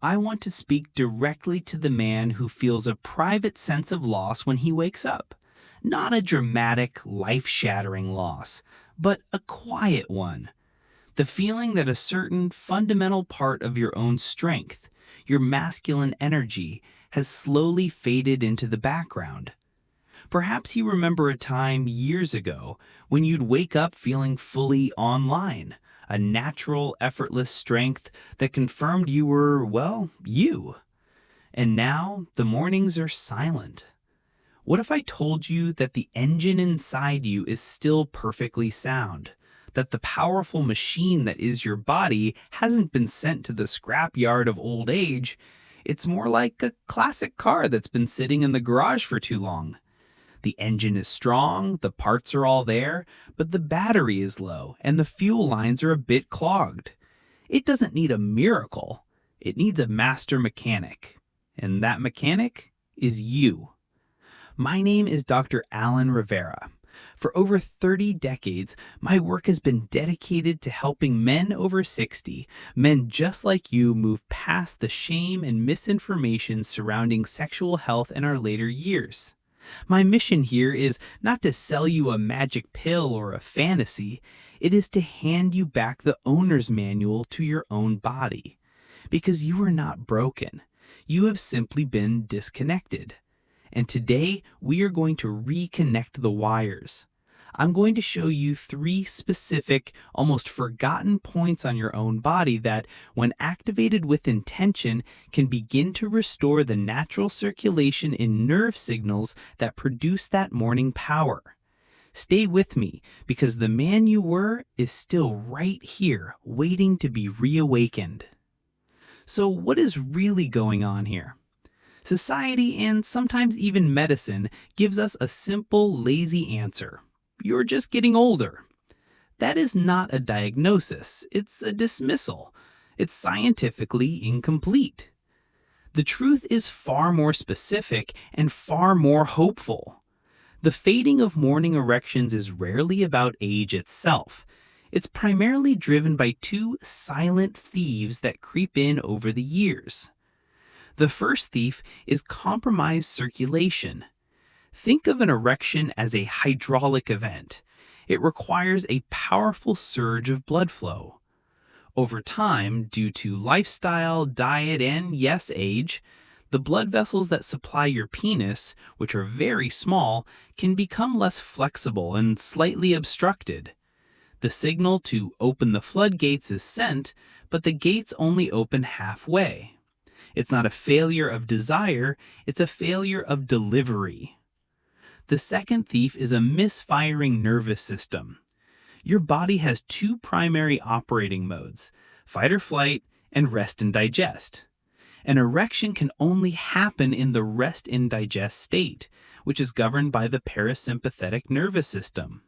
I want to speak directly to the man who feels a private sense of loss when he wakes up. Not a dramatic, life-shattering loss, but a quiet one. The feeling that a certain fundamental part of your own strength, your masculine energy, has slowly faded into the background. Perhaps you remember a time years ago when you'd wake up feeling fully online, a natural, effortless strength that confirmed you were, well, you. And now the mornings are silent. What if I told you that the engine inside you is still perfectly sound? That the powerful machine that is your body hasn't been sent to the scrapyard of old age? It's more like a classic car that's been sitting in the garage for too long. The engine is strong, the parts are all there, but the battery is low and the fuel lines are a bit clogged. It doesn't need a miracle. It needs a master mechanic. And that mechanic is you. My name is Dr. Alan Rivera. For over 30 decades, my work has been dedicated to helping men over 60, men just like you, move past the shame and misinformation surrounding sexual health in our later years. My mission here is not to sell you a magic pill or a fantasy. It is to hand you back the owner's manual to your own body. Because you are not broken. You have simply been disconnected. And today, we are going to reconnect the wires. I'm going to show you 3 specific, almost forgotten points on your own body that, when activated with intention, can begin to restore the natural circulation in nerve signals that produce that morning power. Stay with me, because the man you were is still right here, waiting to be reawakened. So what is really going on here? Society, and sometimes even medicine, gives us a simple, lazy answer. You're just getting older. That is not a diagnosis, it's a dismissal. It's scientifically incomplete. The truth is far more specific and far more hopeful. The fading of morning erections is rarely about age itself. It's primarily driven by 2 silent thieves that creep in over the years. The first thief is compromised circulation. Think of an erection as a hydraulic event. It requires a powerful surge of blood flow. Over time, due to lifestyle, diet, and yes, age, the blood vessels that supply your penis, which are very small, can become less flexible and slightly obstructed. The signal to open the floodgates is sent, but the gates only open halfway. It's not a failure of desire, it's a failure of delivery. The second thief is a misfiring nervous system. Your body has 2 primary operating modes, fight or flight and rest and digest. An erection can only happen in the rest and digest state, which is governed by the parasympathetic nervous system.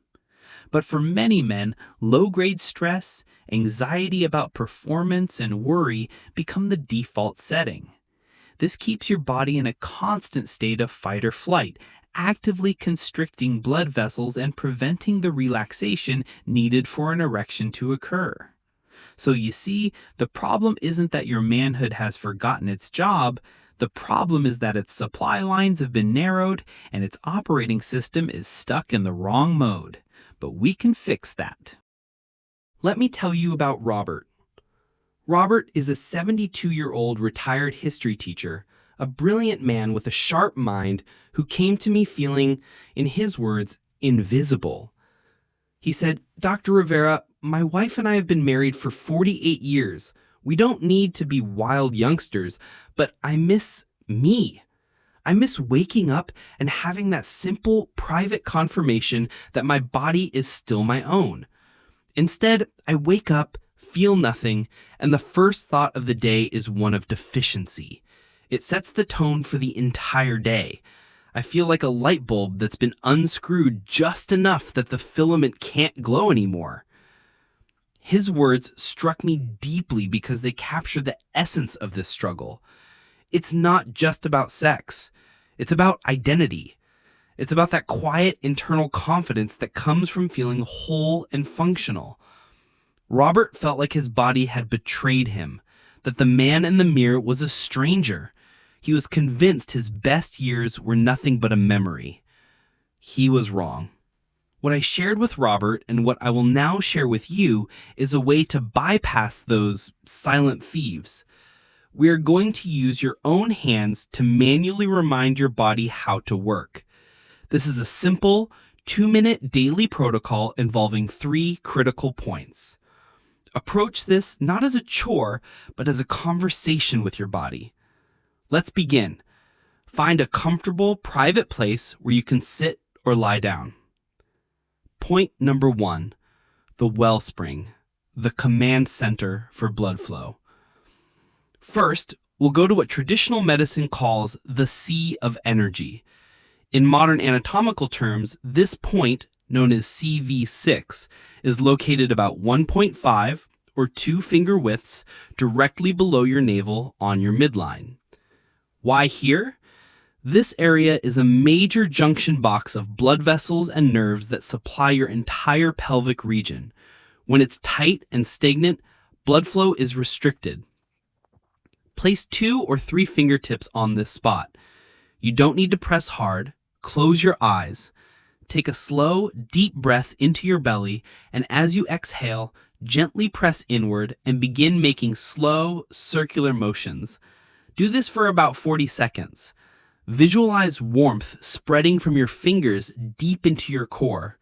But for many men, low-grade stress, anxiety about performance, and worry become the default setting. This keeps your body in a constant state of fight or flight, actively constricting blood vessels and preventing the relaxation needed for an erection to occur. So you see, the problem isn't that your manhood has forgotten its job. The problem is that its supply lines have been narrowed and its operating system is stuck in the wrong mode. But we can fix that. Let me tell you about Robert. Robert is a 72-year-old retired history teacher, a brilliant man with a sharp mind who came to me feeling, in his words, invisible. He said, "Dr. Rivera, my wife and I have been married for 48 years. We don't need to be wild youngsters, but I miss me. I miss waking up and having that simple, private confirmation that my body is still my own. Instead, I wake up, feel nothing, and the first thought of the day is one of deficiency. It sets the tone for the entire day. I feel like a light bulb that's been unscrewed just enough that the filament can't glow anymore." His words struck me deeply because they capture the essence of this struggle. It's not just about sex. It's about identity. It's about that quiet internal confidence that comes from feeling whole and functional. Robert felt like his body had betrayed him, that the man in the mirror was a stranger. He was convinced his best years were nothing but a memory. He was wrong. What I shared with Robert and what I will now share with you is a way to bypass those silent thieves. We are going to use your own hands to manually remind your body how to work. This is a simple 2-minute daily protocol involving 3 critical points. Approach this not as a chore, but as a conversation with your body. Let's begin. Find a comfortable, private place where you can sit or lie down. Point number 1, the Wellspring, the command center for blood flow. First, we'll go to what traditional medicine calls the sea of energy. In modern anatomical terms, this point, known as CV6, is located about 1.5 or 2 finger widths directly below your navel on your midline. Why here? This area is a major junction box of blood vessels and nerves that supply your entire pelvic region. When it's tight and stagnant, blood flow is restricted. Place 2 or 3 fingertips on this spot. You don't need to press hard. Close your eyes. Take a slow, deep breath into your belly, and as you exhale, gently press inward and begin making slow, circular motions. Do this for about 40 seconds. Visualize warmth spreading from your fingers deep into your core.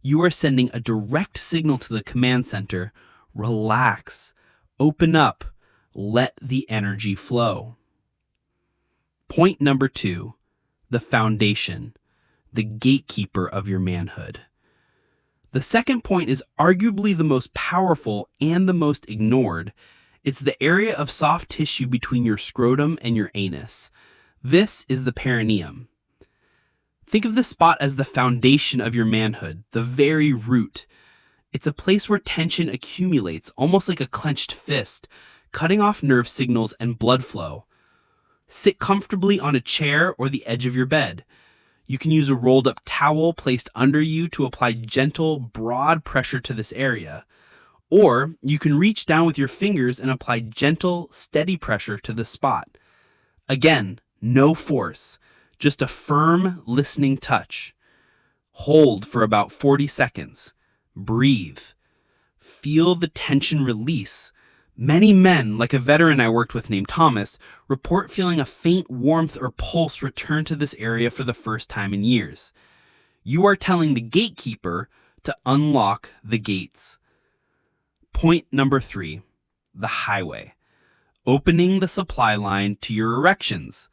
You are sending a direct signal to the command center. Relax. Open up. Let the energy flow. Point number 2, the foundation, the gatekeeper of your manhood. The second point is arguably the most powerful and the most ignored. It's the area of soft tissue between your scrotum and your anus. This is the perineum. Think of this spot as the foundation of your manhood, the very root. It's a place where tension accumulates, almost like a clenched fist, cutting off nerve signals and blood flow. Sit comfortably on a chair or the edge of your bed. You can use a rolled up towel placed under you to apply gentle, broad pressure to this area. Or you can reach down with your fingers and apply gentle, steady pressure to the spot. Again, no force, just a firm, listening touch. Hold for about 40 seconds. Breathe. Feel the tension release. Many men, like a veteran I worked with named Thomas, report feeling a faint warmth or pulse return to this area for the first time in years. You are telling the gatekeeper to unlock the gates. Point number 3, the highway. Opening the supply line to your erections.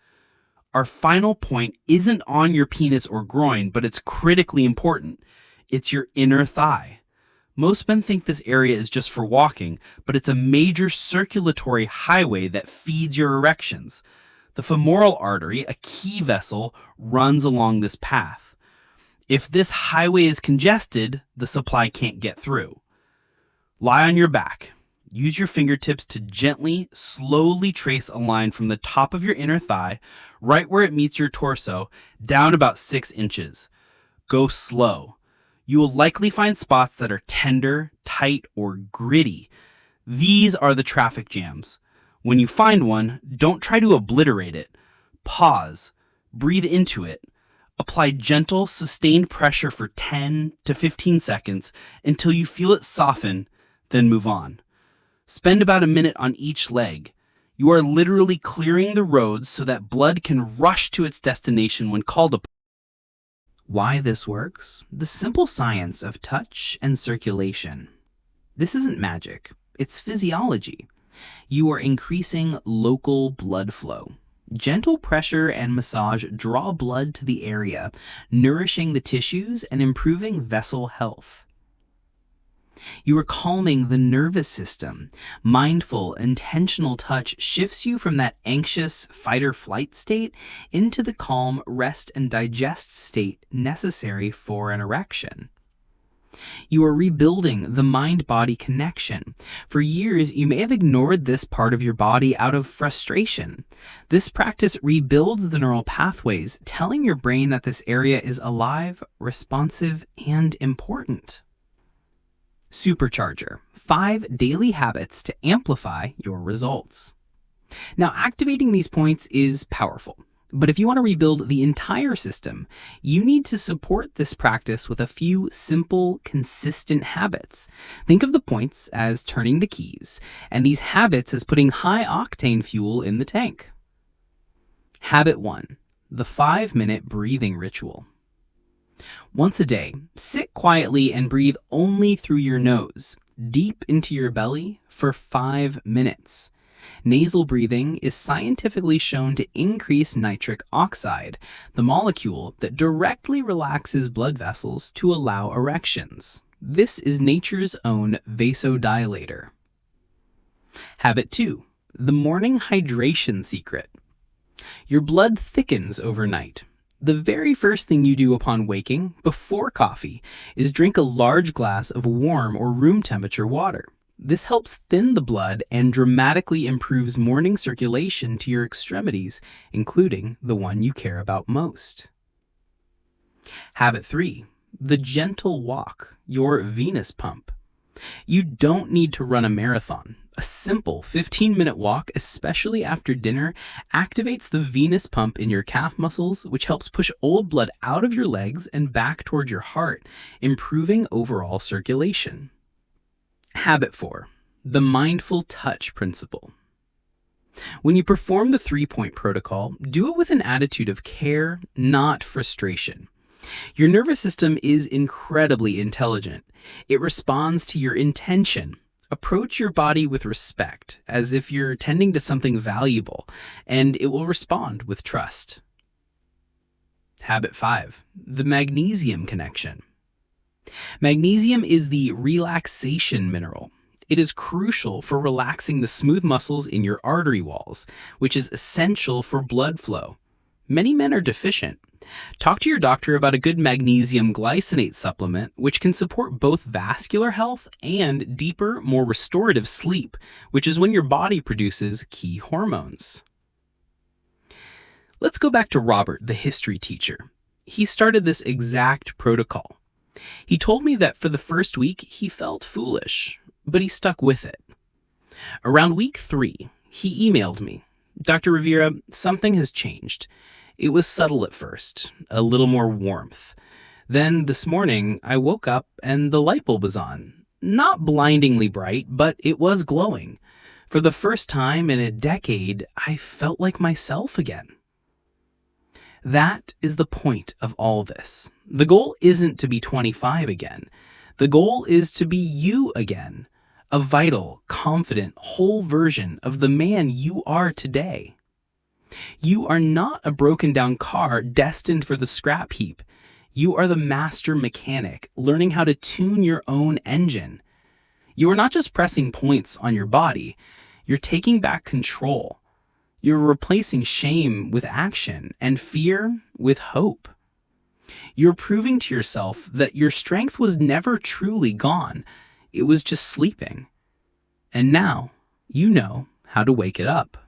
Our final point isn't on your penis or groin, but it's critically important. It's your inner thigh. Most men think this area is just for walking, but it's a major circulatory highway that feeds your erections. The femoral artery, a key vessel, runs along this path. If this highway is congested, the supply can't get through. Lie on your back. Use your fingertips to gently, slowly trace a line from the top of your inner thigh, right where it meets your torso, down about 6 inches. Go slow. You will likely find spots that are tender, tight, or gritty. These are the traffic jams. When you find one, don't try to obliterate it. Pause. Breathe into it. Apply gentle, sustained pressure for 10 to 15 seconds until you feel it soften, then move on. Spend about a minute on each leg. You are literally clearing the roads so that blood can rush to its destination when called upon. Why this works? The simple science of touch and circulation. This isn't magic. It's physiology. You are increasing local blood flow. Gentle pressure and massage draw blood to the area, nourishing the tissues and improving vessel health. You are calming the nervous system. Mindful, intentional touch shifts you from that anxious fight-or-flight state into the calm rest and digest state necessary for an erection. You are rebuilding the mind-body connection. For years, you may have ignored this part of your body out of frustration. This practice rebuilds the neural pathways, telling your brain that this area is alive, responsive, and important. SUPERCHARGER, 5 daily habits to amplify your results. Now, activating these points is powerful, but if you want to rebuild the entire system, you need to support this practice with a few simple, consistent habits. Think of the points as turning the keys, and these habits as putting high-octane fuel in the tank. Habit 1. The 5-minute breathing ritual. Once a day, sit quietly and breathe only through your nose, deep into your belly for 5 minutes. Nasal breathing is scientifically shown to increase nitric oxide, the molecule that directly relaxes blood vessels to allow erections. This is nature's own vasodilator. Habit 2. The morning hydration secret. Your blood thickens overnight. The very first thing you do upon waking, before coffee, is drink a large glass of warm or room temperature water. This helps thin the blood and dramatically improves morning circulation to your extremities, including the one you care about most. Habit 3. The gentle walk, your venous pump. You don't need to run a marathon. A simple 15-minute walk, especially after dinner, activates the venous pump in your calf muscles, which helps push old blood out of your legs and back toward your heart, improving overall circulation. Habit 4. The mindful touch principle. When you perform the 3-point protocol, do it with an attitude of care, not frustration. Your nervous system is incredibly intelligent. It responds to your intention. Approach your body with respect, as if you're tending to something valuable, and it will respond with trust. Habit 5. The magnesium connection. Magnesium is the relaxation mineral. It is crucial for relaxing the smooth muscles in your artery walls, which is essential for blood flow. Many men are deficient. Talk to your doctor about a good magnesium glycinate supplement, which can support both vascular health and deeper, more restorative sleep, which is when your body produces key hormones. Let's go back to Robert, the history teacher. He started this exact protocol. He told me that for the first week, he felt foolish, but he stuck with it. Around week 3, he emailed me, "Dr. Rivera, something has changed. It was subtle at first, a little more warmth. Then this morning, I woke up and the light bulb was on. Not blindingly bright, but it was glowing. For the first time in a decade, I felt like myself again." That is the point of all this. The goal isn't to be 25 again. The goal is to be you again, a vital, confident, whole version of the man you are today. You are not a broken down car destined for the scrap heap. You are the master mechanic, learning how to tune your own engine. You are not just pressing points on your body, you're taking back control. You're replacing shame with action and fear with hope. You're proving to yourself that your strength was never truly gone. It was just sleeping. And now you know how to wake it up.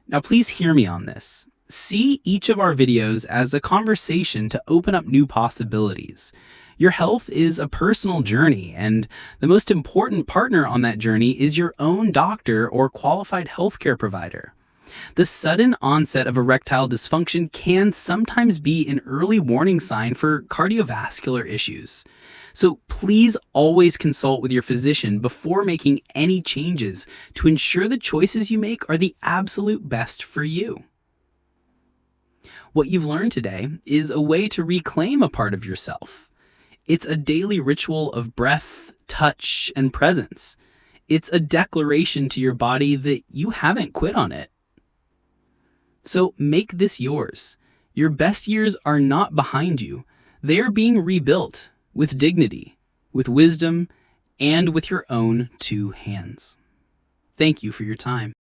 Now, please hear me on this. See each of our videos as a conversation to open up new possibilities. Your health is a personal journey, and the most important partner on that journey is your own doctor or qualified healthcare provider. The sudden onset of erectile dysfunction can sometimes be an early warning sign for cardiovascular issues. So please always consult with your physician before making any changes to ensure the choices you make are the absolute best for you. What you've learned today is a way to reclaim a part of yourself. It's a daily ritual of breath, touch, and presence. It's a declaration to your body that you haven't quit on it. So make this yours. Your best years are not behind you. They are being rebuilt with dignity, with wisdom, and with your own 2 hands. Thank you for your time.